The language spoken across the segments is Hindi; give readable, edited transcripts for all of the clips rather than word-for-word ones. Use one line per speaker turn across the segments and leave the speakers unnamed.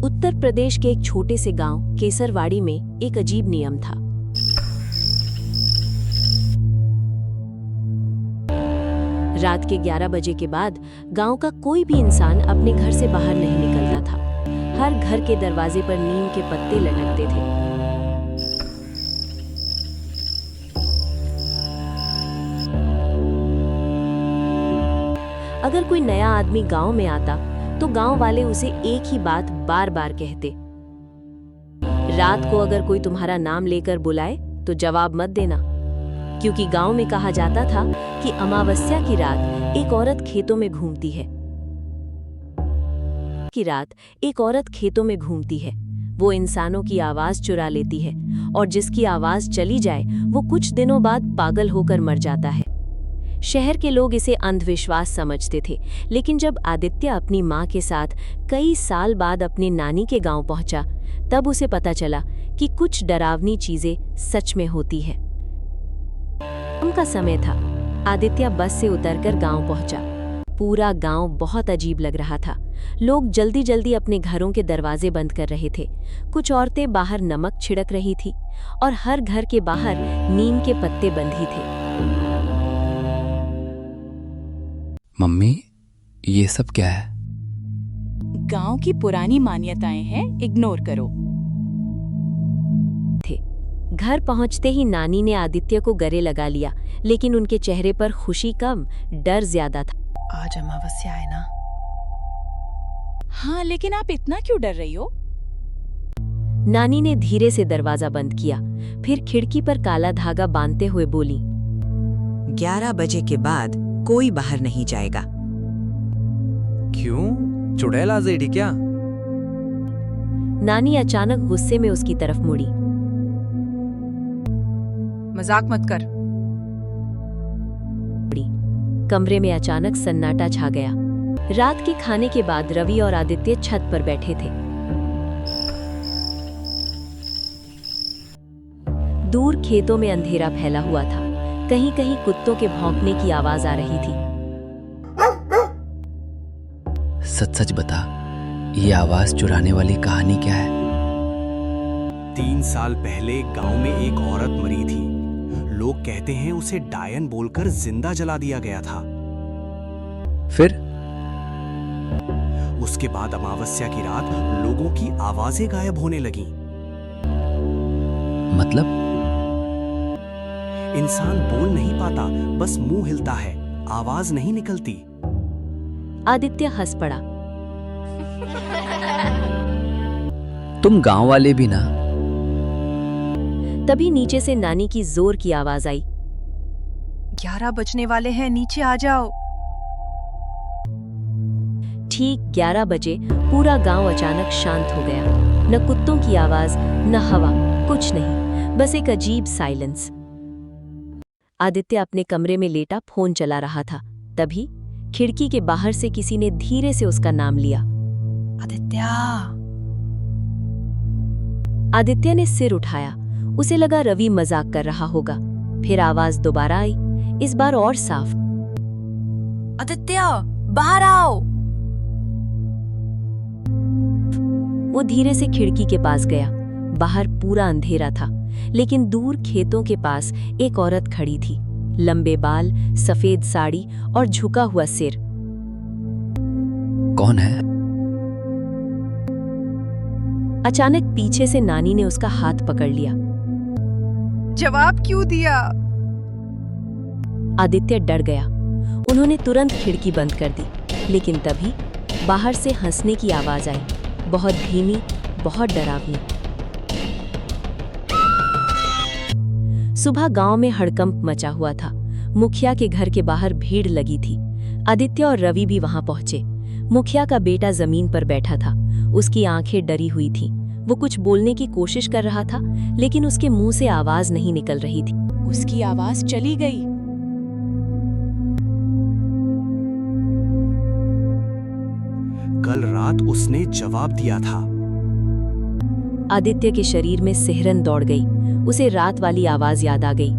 उत्तर प्रदेश के एक छोटे से गांव केसरवाड़ी में एक अजीब नियम था। रात के 11 बजे के बाद गांव का कोई भी इंसान अपने घर से बाहर नहीं निकलता था। हर घर के दरवाजे पर नीम के पत्ते लटकते थे। अगर कोई नया आदमी गांव में आता तो गांव वाले उसे एक ही बात बार बार कहते, रात को अगर कोई तुम्हारा नाम लेकर बुलाए तो जवाब मत देना, क्योंकि गांव में कहा जाता था कि अमावस्या की रात एक औरत खेतों में घूमती है। वो इंसानों की आवाज चुरा लेती है और जिसकी आवाज चली जाए वो कुछ दिनों बाद पागल होकर मर जाता है। शहर के लोग इसे अंधविश्वास समझते थे, लेकिन जब आदित्य अपनी मां के साथ कई साल बाद अपने नानी के गांव पहुंचा, तब उसे पता चला कि कुछ डरावनी चीजें सच में होती है। शाम का समय था। आदित्य बस से उतरकर गांव पहुंचा। पूरा गांव बहुत अजीब लग रहा था। लोग जल्दी जल्दी अपने घरों के दरवाजे बंद कर रहे थे। कुछ औरतें बाहर नमक छिड़क रही थी और हर घर के बाहर नीम के पत्ते बंधी थे।
मम्मी, ये सब क्या है?
गांव की पुरानी मान्यताएं हैं, इग्नोर करो।
घर पहुंचते ही नानी ने आदित्य को गले लगा लिया, लेकिन उनके चेहरे पर खुशी कम, डर ज्यादा था।
आज अमावस्या है ना?
हाँ, लेकिन आप इतना क्यों डर रही हो?
नानी ने धीरे से दरवाजा बंद किया, फिर खिड़की पर काला धागा बांधते हुए बोली,
11 बजे के बाद कोई बाहर नहीं जाएगा।
क्यों? चुड़ैल आ जाएगी क्या?
नानी अचानक गुस्से में उसकी तरफ मुड़ी।
मजाक मत कर।
कमरे में अचानक सन्नाटा छा गया। रात के खाने के बाद रवि और आदित्य छत पर बैठे थे। दूर खेतों में अंधेरा फैला हुआ था। कहीं कहीं कुत्तों के भौंकने की आवाज आ रही थी।
सच सच बता, ये आवाज चुराने वाली कहानी क्या है?
3 साल पहले गांव में एक औरत मरी थी। लोग कहते हैं उसे डायन बोलकर जिंदा जला दिया गया था।
फिर?
उसके बाद अमावस्या की रात लोगों की आवाजें गायब होने लगीं।
मतलब?
इंसान बोल नहीं पाता, बस मुंह हिलता है, आवाज नहीं निकलती।
आदित्य हंस पड़ा।
तुम गांव वाले भी ना?
तभी नीचे से नानी की जोर की आवाज आई,
11 बजने वाले हैं, नीचे आ जाओ।
ठीक 11 बजे पूरा गांव अचानक शांत हो गया। न कुत्तों की आवाज, न हवा, कुछ नहीं, बस एक अजीब साइलेंस। आदित्य अपने कमरे में लेटा फोन चला रहा था। तभी खिड़की के बाहर से किसी ने धीरे से उसका नाम लिया,
आदित्य।
आदित्य ने सिर उठाया। उसे लगा रवि मजाक कर रहा होगा। फिर आवाज दोबारा आई, इस बार और साफ,
आदित्य, बाहर आओ।
वो धीरे से खिड़की के पास गया। बाहर पूरा अंधेरा था, लेकिन दूर खेतों के पास एक औरत खड़ी थी। लंबे बाल, सफेद साड़ी और झुका हुआ सिर।
कौन है?
अचानक पीछे से नानी ने उसका हाथ पकड़ लिया।
जवाब क्यों दिया?
आदित्य डर गया। उन्होंने तुरंत खिड़की बंद कर दी, लेकिन तभी बाहर से हंसने की आवाज आई, बहुत धीमी, बहुत डरावनी। सुबह गांव में हड़कंप मचा हुआ था। मुखिया के घर के बाहर भीड़ लगी थी। आदित्य और रवि भी वहां पहुंचे। मुखिया का बेटा जमीन पर बैठा था। उसकी आंखें डरी हुई थीं। वो कुछ बोलने की कोशिश कर रहा था, लेकिन उसके मुंह से आवाज नहीं निकल रही थी।
उसकी आवाज चली गई।
कल रात उसने जवाब दिया था।
आदित्य के शरीर में सिहरन दौड़ गई। उसे रात वाली आवाज याद आ गई।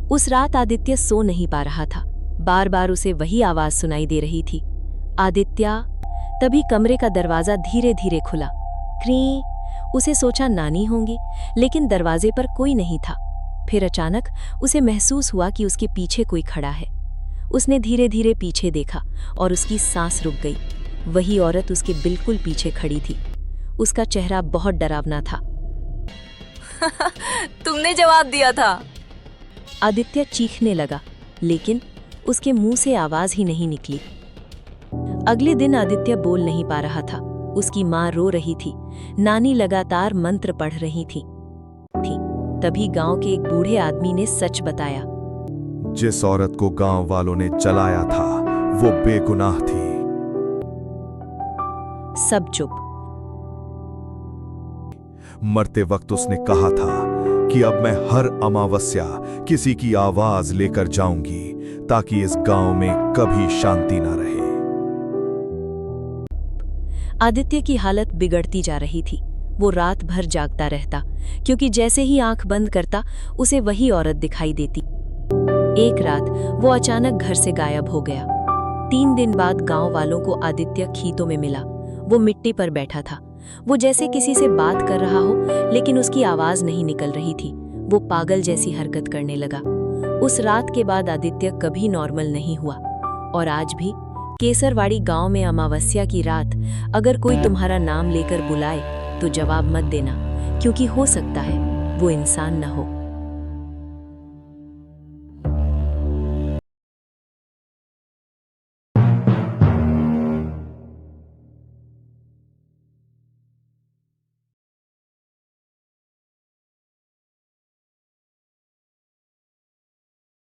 उस रात आदित्य सो नहीं पा रहा था। बार बार उसे वही आवाज सुनाई दे रही थी, आदित्य। तभी कमरे का दरवाजा धीरे धीरे खुला। क्री। उसे सोचा नानी होंगी, लेकिन दरवाजे पर कोई नहीं था। फिर अचानक उसे महसूस हुआ कि उसके पीछे कोई खड़ा है। उसने धीरे धीरे पीछे देखा और उसकी सांस रुक गई। वही औरत उसके बिल्कुल पीछे खड़ी थी। उसका चेहरा बहुत डरावना था।
तुमने जवाब दिया था।
आदित्य चीखने लगा, लेकिन उसके मुंह से आवाज ही नहीं निकली। अगले दिन आदित्य बोल नहीं पा रहा था। उसकी माँ रो रही थी, नानी लगातार मंत्र पढ़ रही थी। तभी गांव के एक बूढ़े आदमी ने सच बताया।
जिस औरत को गांव वालों ने जलाया था वो बेगुनाह थी।
सब चुप।
मरते वक्त उसने कहा था कि अब मैं हर अमावस्या किसी की आवाज लेकर जाऊंगी ताकि इस गांव में कभी शांति ना रहे।
आदित्य की हालत बिगड़ती जा रही थी। वो रात भर जागता रहता, क्योंकि जैसे ही आंख बंद करता उसे वही औरत दिखाई देती। एक रात वो अचानक घर से गायब हो गया। 3 दिन बाद गांव वालों को आदित्य खेतों में मिला। वो मिट्टी पर बैठा था। वो जैसे किसी से बात कर रहा हो, लेकिन उसकी आवाज नहीं निकल रही थी। वो पागल जैसी हरकत करने लगा। उस रात के बाद आदित्य कभी नॉर्मल नहीं हुआ। और आज भी केसरवाड़ी गांव में अमावस्या की रात अगर कोई तुम्हारा नाम लेकर बुलाए तो जवाब मत देना, क्योंकि हो सकता है वो इंसान न हो।